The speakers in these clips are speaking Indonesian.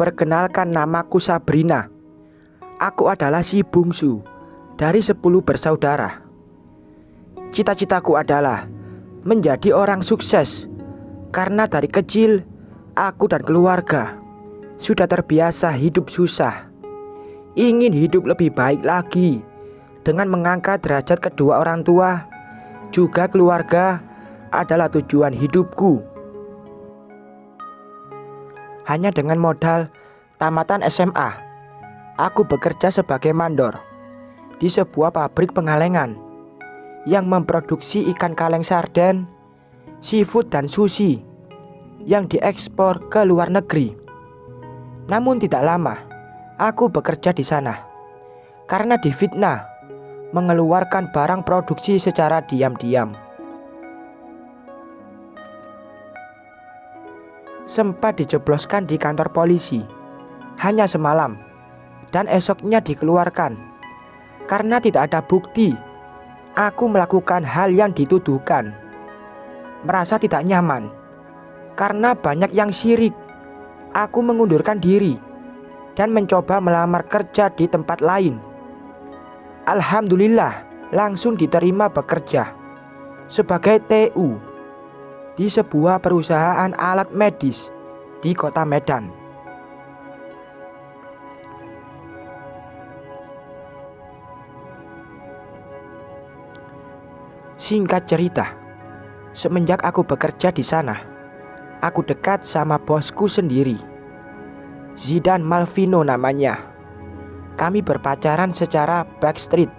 Perkenalkan, namaku Sabrina. Aku adalah si bungsu dari 10 bersaudara. Cita-citaku adalah menjadi orang sukses, karena dari kecil aku dan keluarga sudah terbiasa hidup susah. Ingin hidup lebih baik lagi dengan mengangkat derajat kedua orang tua, juga keluarga adalah tujuan hidupku. Hanya dengan modal tamatan SMA, aku bekerja sebagai mandor di sebuah pabrik pengalengan yang memproduksi ikan kaleng sarden, seafood dan sushi yang diekspor ke luar negeri. Namun tidak lama aku bekerja di sana karena difitnah mengeluarkan barang produksi secara diam-diam. Sempat dijebloskan di kantor polisi hanya semalam dan esoknya dikeluarkan karena tidak ada bukti aku melakukan hal yang dituduhkan. Merasa tidak nyaman karena banyak yang syirik, aku mengundurkan diri dan mencoba melamar kerja di tempat lain. Alhamdulillah langsung diterima bekerja sebagai TU di sebuah perusahaan alat medis di kota Medan. Singkat cerita, semenjak aku bekerja di sana, aku dekat sama bosku sendiri, Zidan Malvino namanya. Kami berpacaran secara backstreet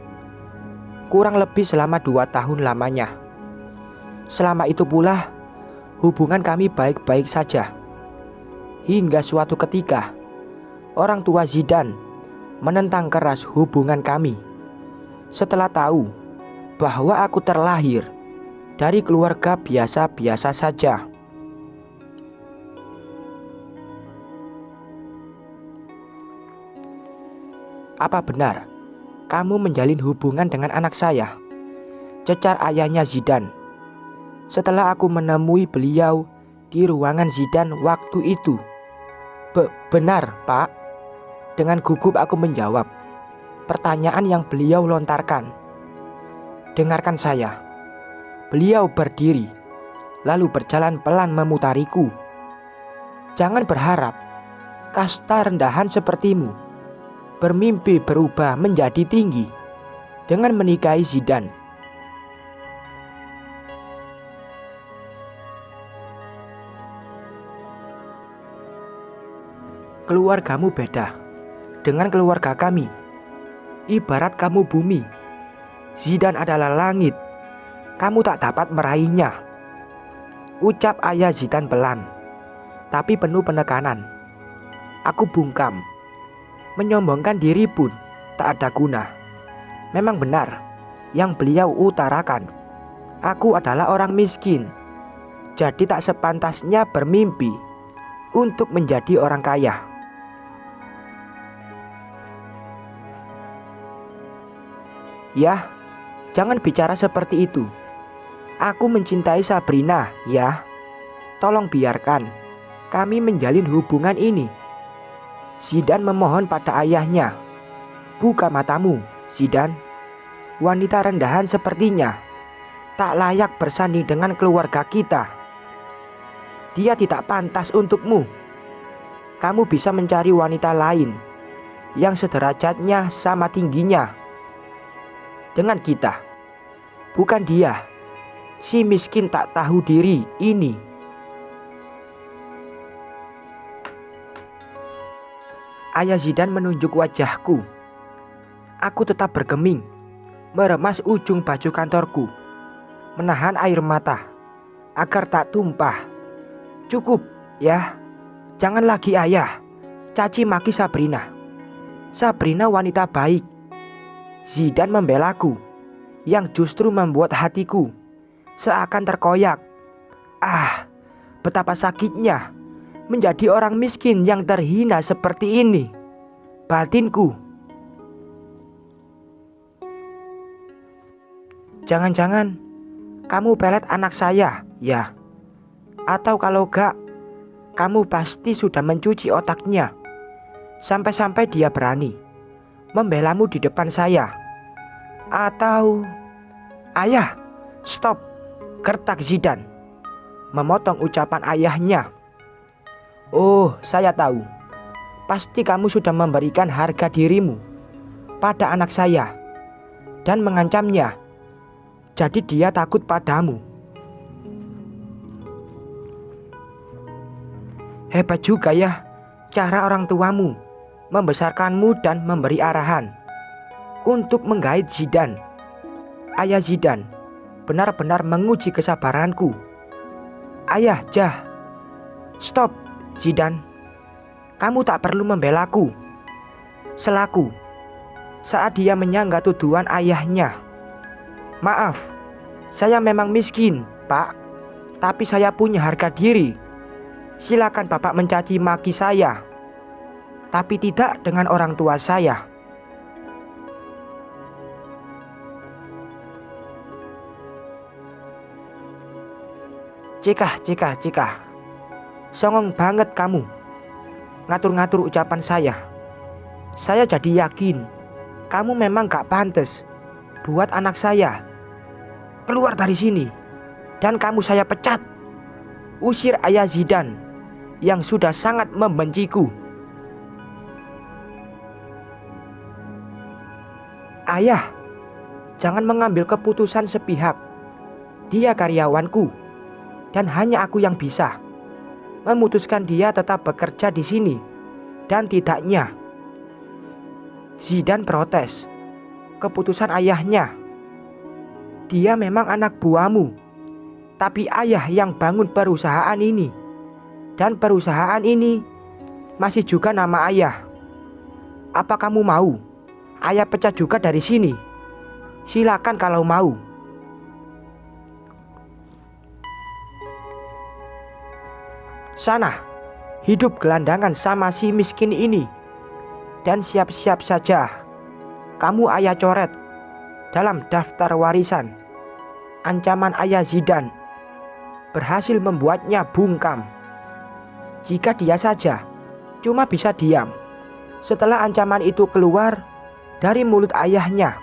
kurang lebih selama 2 tahun lamanya. Selama itu pula hubungan kami baik-baik saja, hingga suatu ketika orang tua Zidan menentang keras hubungan kami setelah tahu bahwa aku terlahir dari keluarga biasa-biasa saja. "Apa benar kamu menjalin hubungan dengan anak saya?" cecar ayahnya Zidan setelah aku menemui beliau di ruangan Zidan waktu itu. Benar, Pak." Dengan gugup aku menjawab pertanyaan yang beliau lontarkan. "Dengarkan saya." Beliau berdiri lalu berjalan pelan memutariku. "Jangan berharap kasta rendahan sepertimu bermimpi berubah menjadi tinggi dengan menikahi Zidan. Keluargamu beda dengan keluarga kami. Ibarat kamu bumi, Zidan adalah langit. Kamu tak dapat meraihnya," ucap ayah Zidan pelan, tapi penuh penekanan. Aku bungkam. Menyombongkan diri pun tak ada guna. Memang benar yang beliau utarakan. Aku adalah orang miskin, jadi tak sepantasnya bermimpi untuk menjadi orang kaya. "Ya, jangan bicara seperti itu. Aku mencintai Sabrina, ya. Tolong biarkan kami menjalin hubungan ini." Zidan memohon pada ayahnya. "Buka matamu, Zidan. Wanita rendahan sepertinya tak layak bersanding dengan keluarga kita. Dia tidak pantas untukmu. Kamu bisa mencari wanita lain yang sederajatnya sama tingginya dengan kita. Bukan dia, si miskin tak tahu diri ini." Ayah Zidan menunjuk wajahku. Aku tetap bergeming, meremas ujung baju kantorku, menahan air mata agar tak tumpah. "Cukup ya, jangan lagi ayah caci maki Sabrina. Sabrina wanita baik." Zidan membelaku, yang justru membuat hatiku seakan terkoyak. Betapa sakitnya menjadi orang miskin yang terhina seperti ini, batinku. "Jangan-jangan kamu pelet anak saya, ya? Atau kalau gak, kamu pasti sudah mencuci otaknya Sampai-sampai dia berani membelamu di depan saya. Atau... Ayah, stop, gertak Zidan, memotong ucapan ayahnya. Oh, saya tahu. Pasti kamu sudah memberikan harga dirimu pada anak saya dan mengancamnya. Jadi dia takut padamu. Hebat juga ya cara orang tuamu membesarkanmu dan memberi arahan untuk menggait Zidan. Ayah Zidan benar-benar menguji kesabaranku. Ayah Jah, stop Zidan. Kamu tak perlu membelaku. Selaku saat dia menyangga tuduhan ayahnya. Maaf, saya memang miskin, Pak. Tapi saya punya harga diri. Silakan Bapak mencaci maki saya, tapi tidak dengan orang tua saya. Cekah. Songong banget kamu ngatur-ngatur ucapan saya. Saya jadi yakin kamu memang gak pantas buat anak saya. Keluar dari sini dan kamu saya pecat. Usir ayah Zidan yang sudah sangat membenciku. Ayah, jangan mengambil keputusan sepihak. Dia karyawanku dan hanya aku yang bisa memutuskan dia tetap bekerja di sini dan tidaknya. Zidan protes keputusan ayahnya. Dia memang anak buahmu, tapi ayah yang bangun perusahaan ini, dan perusahaan ini masih juga nama ayah. Apa kamu mau ayah pecat juga dari sini? Silakan kalau mau. Sana, hidup gelandangan sama si miskin ini. Dan siap-siap saja kamu ayah coret dalam daftar warisan. Ancaman ayah Zidan berhasil membuatnya bungkam. Jika dia saja cuma bisa diam setelah ancaman itu keluar dari mulut ayahnya,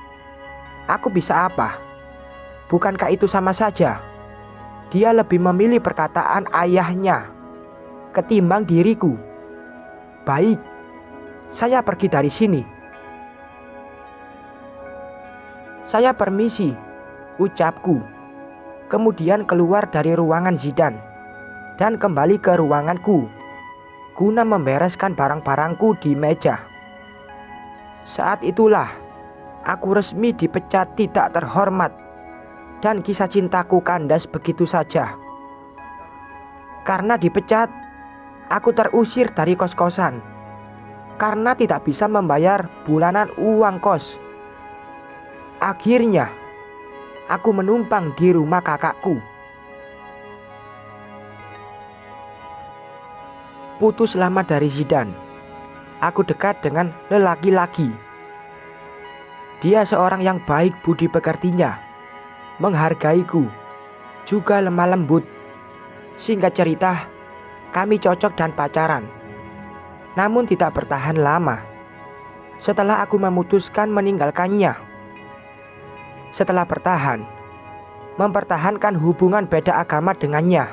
aku bisa apa? Bukankah itu sama saja? Dia lebih memilih perkataan ayahnya ketimbang diriku. Baik, saya pergi dari sini. Saya permisi, ucapku. Kemudian keluar dari ruangan Zidan dan kembali ke ruanganku guna membereskan barang-barangku di meja. Saat itulah aku resmi dipecat tidak terhormat dan kisah cintaku kandas begitu saja. Karena dipecat, aku terusir dari kos-kosan karena tidak bisa membayar bulanan uang kos. Akhirnya aku menumpang di rumah kakakku. Putus lama dari Zidan, aku dekat dengan lelaki-laki. Dia seorang yang baik budi pekertinya, menghargaiku, juga lemah lembut. Singkat cerita, kami cocok dan pacaran. Namun tidak bertahan lama setelah aku memutuskan meninggalkannya. Setelah mempertahankan hubungan beda agama dengannya,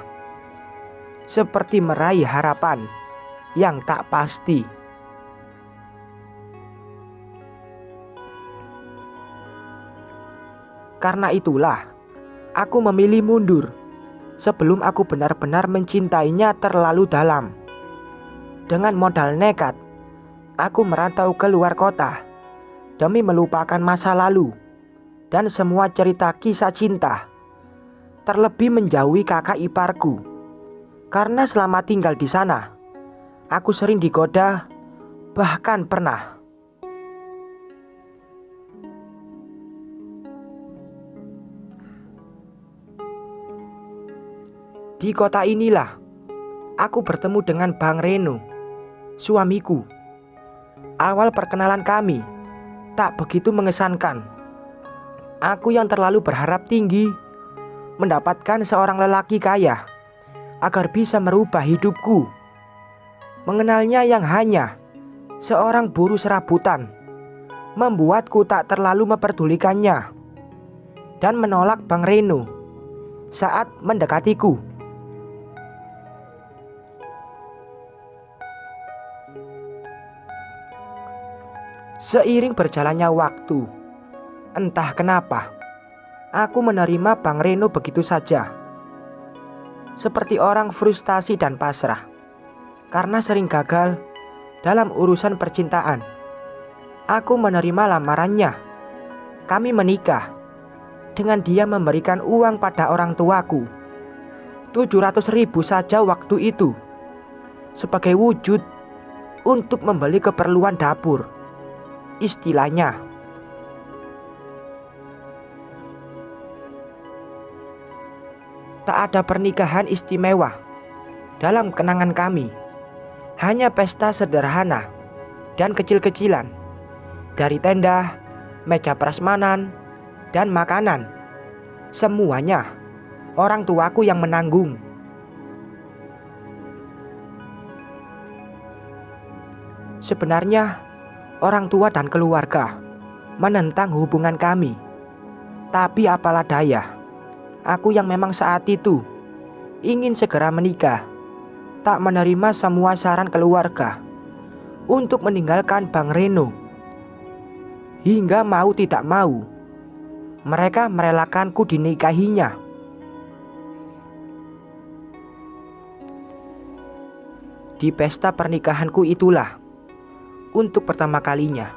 seperti meraih harapan yang tak pasti. Karena itulah aku memilih mundur sebelum aku benar-benar mencintainya terlalu dalam. Dengan modal nekat, aku merantau ke luar kota demi melupakan masa lalu dan semua cerita kisah cinta. Terlebih menjauhi kakak iparku, karena selama tinggal di sana, aku sering digoda, bahkan pernah di kota inilah aku bertemu dengan Bang Reno, suamiku. Awal perkenalan kami tak begitu mengesankan. Aku yang terlalu berharap tinggi mendapatkan seorang lelaki kaya agar bisa merubah hidupku. Mengenalnya yang hanya seorang buruh serabutan, membuatku tak terlalu memperdulikannya dan menolak Bang Reno saat mendekatiku. Seiring berjalannya waktu, entah kenapa, aku menerima Bang Reno begitu saja. Seperti orang frustasi dan pasrah karena sering gagal dalam urusan percintaan. Aku menerima lamarannya. Kami menikah dengan dia memberikan uang pada orang tuaku 700.000 saja waktu itu, sebagai wujud untuk membeli keperluan dapur, istilahnya. Tak ada pernikahan istimewa dalam kenangan kami. Hanya pesta sederhana dan kecil-kecilan, dari tenda, meja prasmanan, dan makanan. Semuanya orang tuaku yang menanggung. Sebenarnya orang tua dan keluarga menentang hubungan kami. Tapi apalah daya, aku yang memang saat itu ingin segera menikah, tak menerima semua saran keluarga untuk meninggalkan Bang Reno. Hingga mau tidak mau, mereka merelakanku dinikahinya. Di pesta pernikahanku itulah, untuk pertama kalinya,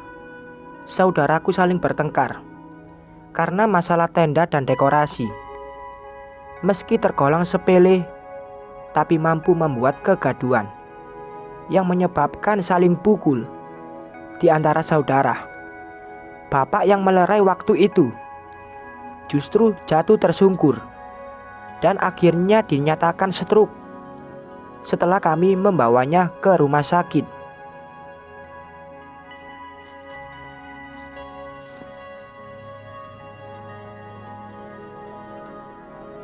saudaraku saling bertengkar karena masalah tenda dan dekorasi. Meski tergolong sepele, tapi mampu membuat kegaduhan yang menyebabkan saling pukul di antara saudara. Bapak yang melerai waktu itu justru jatuh tersungkur dan akhirnya dinyatakan stroke setelah kami membawanya ke rumah sakit.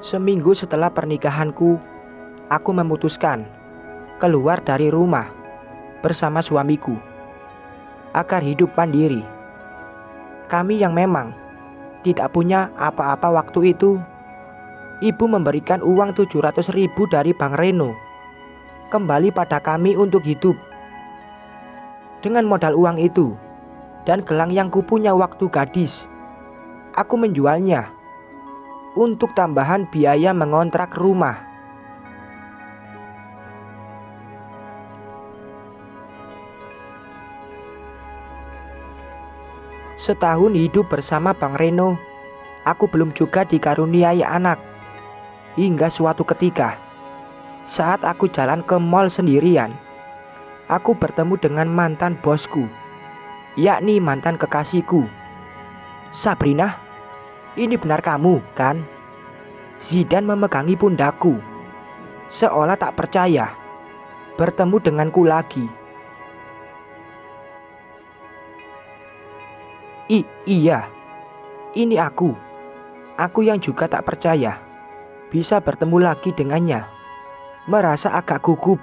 Seminggu setelah pernikahanku, aku memutuskan keluar dari rumah bersama suamiku agar hidup mandiri. Kami yang memang tidak punya apa-apa waktu itu, ibu memberikan uang 700.000 dari Bang Reno kembali pada kami untuk hidup. Dengan modal uang itu dan gelang yang kupunya waktu gadis, aku menjualnya untuk tambahan biaya mengontrak rumah. Setahun hidup bersama Bang Reno, aku belum juga dikaruniai anak. Hingga suatu ketika, saat aku jalan ke mall sendirian, aku bertemu dengan mantan bosku, yakni mantan kekasihku. "Sabrina, ini benar kamu, kan?" Zidan memegangi pundakku, seolah tak percaya bertemu denganku lagi. Iya, ini aku yang juga tak percaya bisa bertemu lagi dengannya. Merasa agak gugup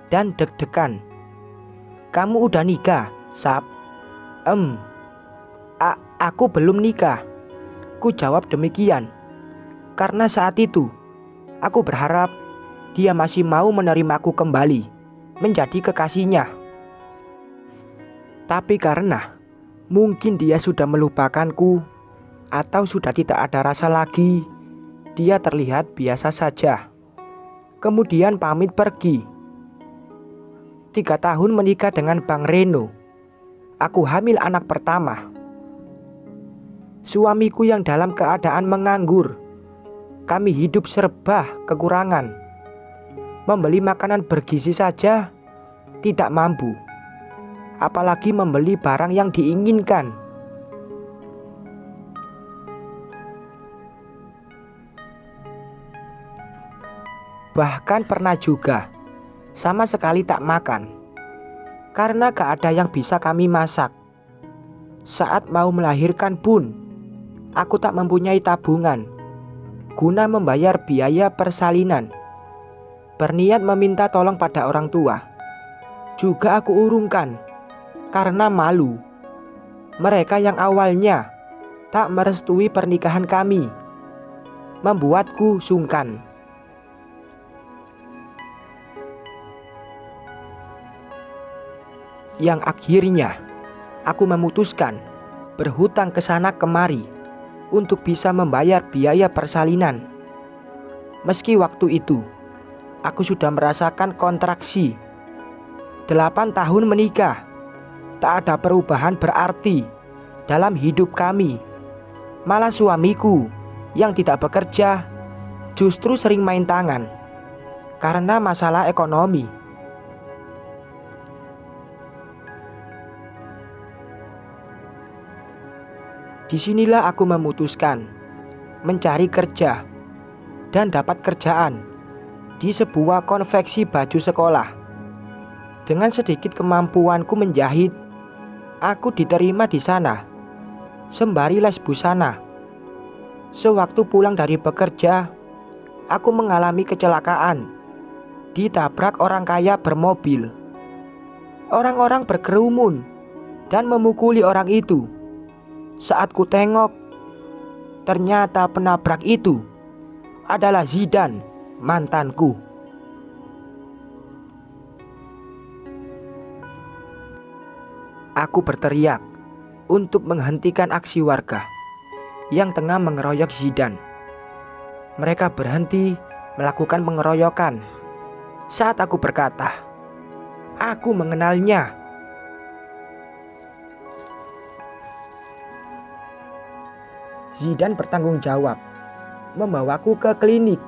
dan deg-degan. "Kamu udah nikah, Sab?" Aku belum nikah," ku jawab demikian. Karena saat itu aku berharap dia masih mau menerimaku kembali menjadi kekasihnya. Tapi karena mungkin dia sudah melupakanku atau sudah tidak ada rasa lagi, dia terlihat biasa saja. Kemudian pamit pergi. 3 tahun menikah dengan Bang Reno, aku hamil anak pertama. Suamiku yang dalam keadaan menganggur. Kami hidup serba kekurangan. Membeli makanan bergizi saja tidak mampu, apalagi membeli barang yang diinginkan. Bahkan pernah juga sama sekali tak makan karena gak ada yang bisa kami masak. Saat mau melahirkan pun, aku tak mempunyai tabungan guna membayar biaya persalinan. Berniat meminta tolong pada orang tua juga aku urungkan karena malu. Mereka yang awalnya tak merestui pernikahan kami membuatku sungkan. Yang akhirnya aku memutuskan berhutang ke sana kemari untuk bisa membayar biaya persalinan. Meski waktu itu aku sudah merasakan kontraksi. 8 tahun menikah, tak ada perubahan berarti dalam hidup kami. Malah suamiku yang tidak bekerja justru sering main tangan karena masalah ekonomi. Disinilah aku memutuskan mencari kerja dan dapat kerjaan di sebuah konveksi baju sekolah. Dengan sedikit kemampuanku menjahit, aku diterima di sana sembari les busana. Sewaktu pulang dari bekerja, aku mengalami kecelakaan, ditabrak orang kaya bermobil. Orang-orang berkerumun dan memukuli orang itu. Saat ku tengok, ternyata penabrak itu adalah Zidan, mantanku. Aku berteriak untuk menghentikan aksi warga yang tengah mengeroyok Zidan. Mereka berhenti melakukan pengeroyokan saat aku berkata, "Aku mengenalnya." Zidan bertanggung jawab membawaku ke klinik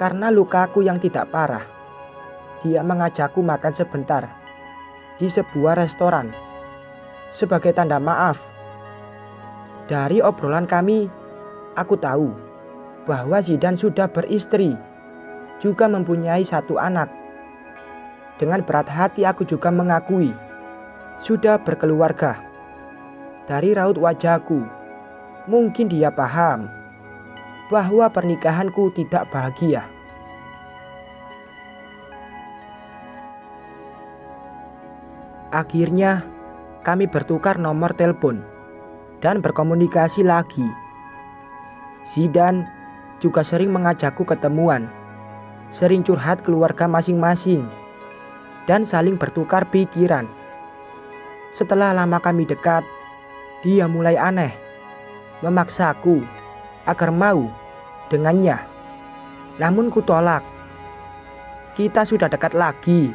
karena lukaku yang tidak parah. Dia mengajakku makan sebentar di sebuah restoran sebagai tanda maaf. Dari obrolan kami, aku tahu bahwa Zidan sudah beristri, juga mempunyai 1 anak. Dengan berat hati aku juga mengakui sudah berkeluarga. Dari raut wajahku, mungkin dia paham bahwa pernikahanku tidak bahagia. Akhirnya kami bertukar nomor telepon dan berkomunikasi lagi. Zidan juga sering mengajakku ketemuan, sering curhat keluarga masing-masing, dan saling bertukar pikiran. Setelah lama kami dekat, dia mulai aneh, memaksaku agar mau dengannya. Namun ku tolak. Kita sudah dekat lagi,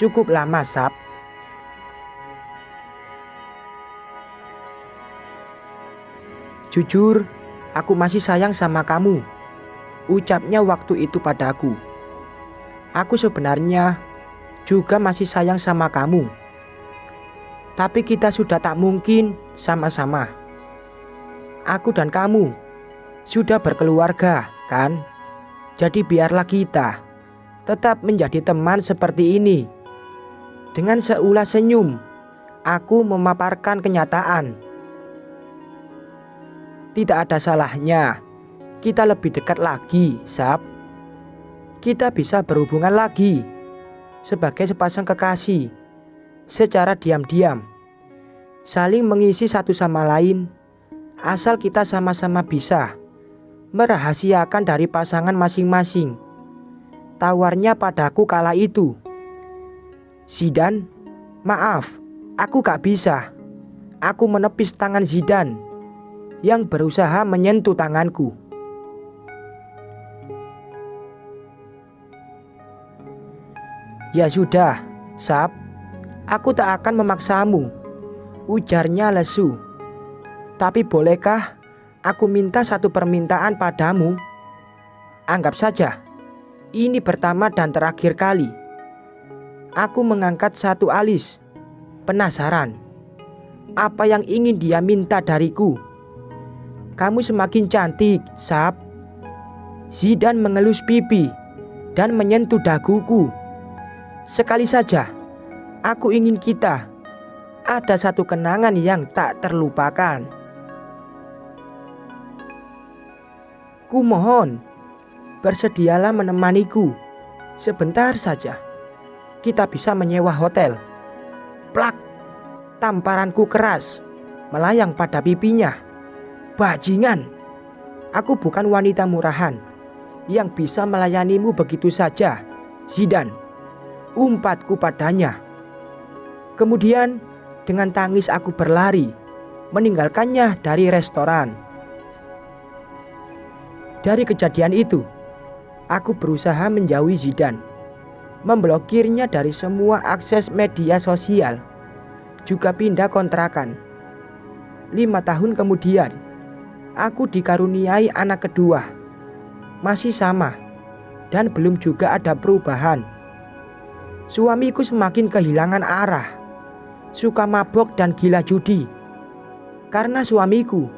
cukup lama, Sab. Jujur, aku masih sayang sama kamu, ucapnya waktu itu padaku. Aku sebenarnya juga masih sayang sama kamu, tapi kita sudah tak mungkin sama-sama. Aku dan kamu sudah berkeluarga, kan? Jadi biarlah kita tetap menjadi teman seperti ini. Dengan seulas senyum, aku memaparkan kenyataan. Tidak ada salahnya kita lebih dekat lagi, Sab. Kita bisa berhubungan lagi sebagai sepasang kekasih secara diam-diam, saling mengisi satu sama lain, asal kita sama-sama bisa merahasiakan dari pasangan masing-masing. Tawarnya padaku kala itu. Zidan, maaf, aku gak bisa. Aku menepis tangan Zidan yang berusaha menyentuh tanganku. Ya sudah, Sab, aku tak akan memaksamu, ujarnya lesu. Tapi bolehkah aku minta satu permintaan padamu? Anggap saja ini pertama dan terakhir kali. Aku mengangkat satu alis, penasaran apa yang ingin dia minta dariku. Kamu semakin cantik, Sab. Zidan mengelus pipi dan menyentuh daguku. Sekali saja, aku ingin kita ada satu kenangan yang tak terlupakan. Kumohon, bersedialah menemaniku. Sebentar saja, kita bisa menyewa hotel. Plak, Tamparanku keras melayang pada pipinya. Bajingan, aku bukan wanita murahan yang bisa melayanimu begitu saja, Zidane, umpatku padanya. Kemudian dengan tangis aku berlari, meninggalkannya dari restoran. Dari kejadian itu, aku berusaha menjauhi Zidane, memblokirnya dari semua akses media sosial, juga pindah kontrakan. 5 tahun kemudian, aku dikaruniai anak kedua. Masih sama, dan belum juga ada perubahan. Suamiku semakin kehilangan arah, suka mabok dan gila judi. Karena suamiku,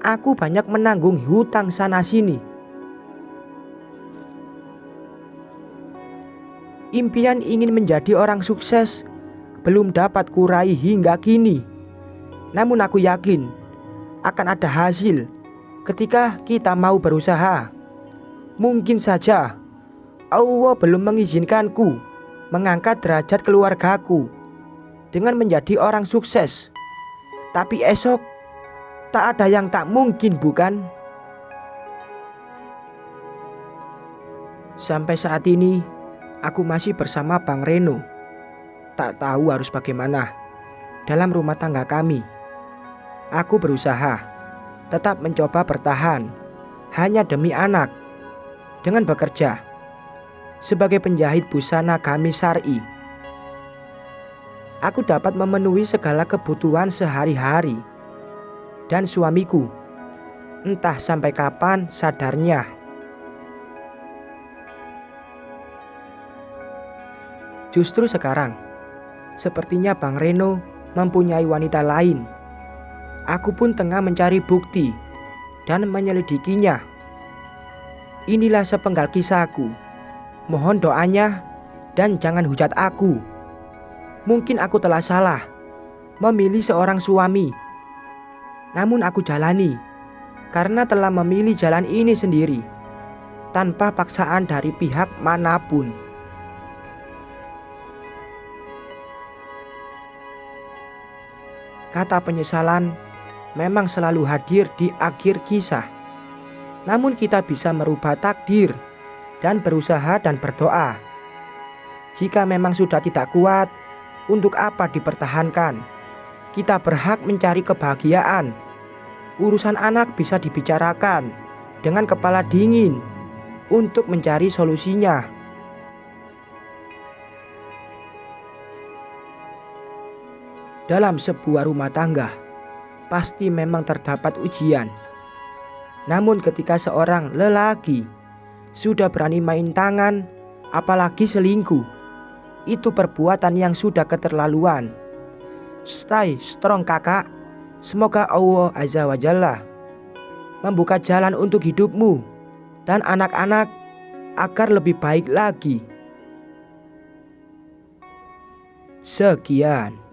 aku banyak menanggung hutang sana sini. Impian ingin menjadi orang sukses belum dapat kurai hingga kini. Namun aku yakin akan ada hasil ketika kita mau berusaha. Mungkin saja Allah belum mengizinkanku mengangkat derajat keluargaku dengan menjadi orang sukses. Tapi esok tak ada yang tak mungkin, bukan? Sampai saat ini aku masih bersama Bang Reno. Tak tahu harus bagaimana dalam rumah tangga kami. Aku berusaha tetap mencoba bertahan hanya demi anak, dengan bekerja sebagai penjahit busana gamis syar'i. Aku dapat memenuhi segala kebutuhan sehari-hari. Dan suamiku entah sampai kapan sadarnya. Justru sekarang sepertinya Bang Reno mempunyai wanita lain. Aku pun tengah mencari bukti dan menyelidikinya. Inilah sepenggal kisahku. Mohon doanya dan jangan hujat aku. Mungkin aku telah salah memilih seorang suami. Namun aku jalani karena telah memilih jalan ini sendiri, tanpa paksaan dari pihak manapun. Kata penyesalan memang selalu hadir di akhir kisah. Namun kita bisa merubah takdir dan berusaha dan berdoa. Jika memang sudah tidak kuat, untuk apa dipertahankan? Kita berhak mencari kebahagiaan. Urusan anak bisa dibicarakan dengan kepala dingin untuk mencari solusinya. Dalam sebuah rumah tangga, pasti memang terdapat ujian. Namun ketika seorang lelaki sudah berani main tangan, apalagi selingkuh, itu perbuatan yang sudah keterlaluan. Stay strong kakak. Semoga Allah Azza wa Jalla membuka jalan untuk hidupmu dan anak-anak agar lebih baik lagi. Sekian.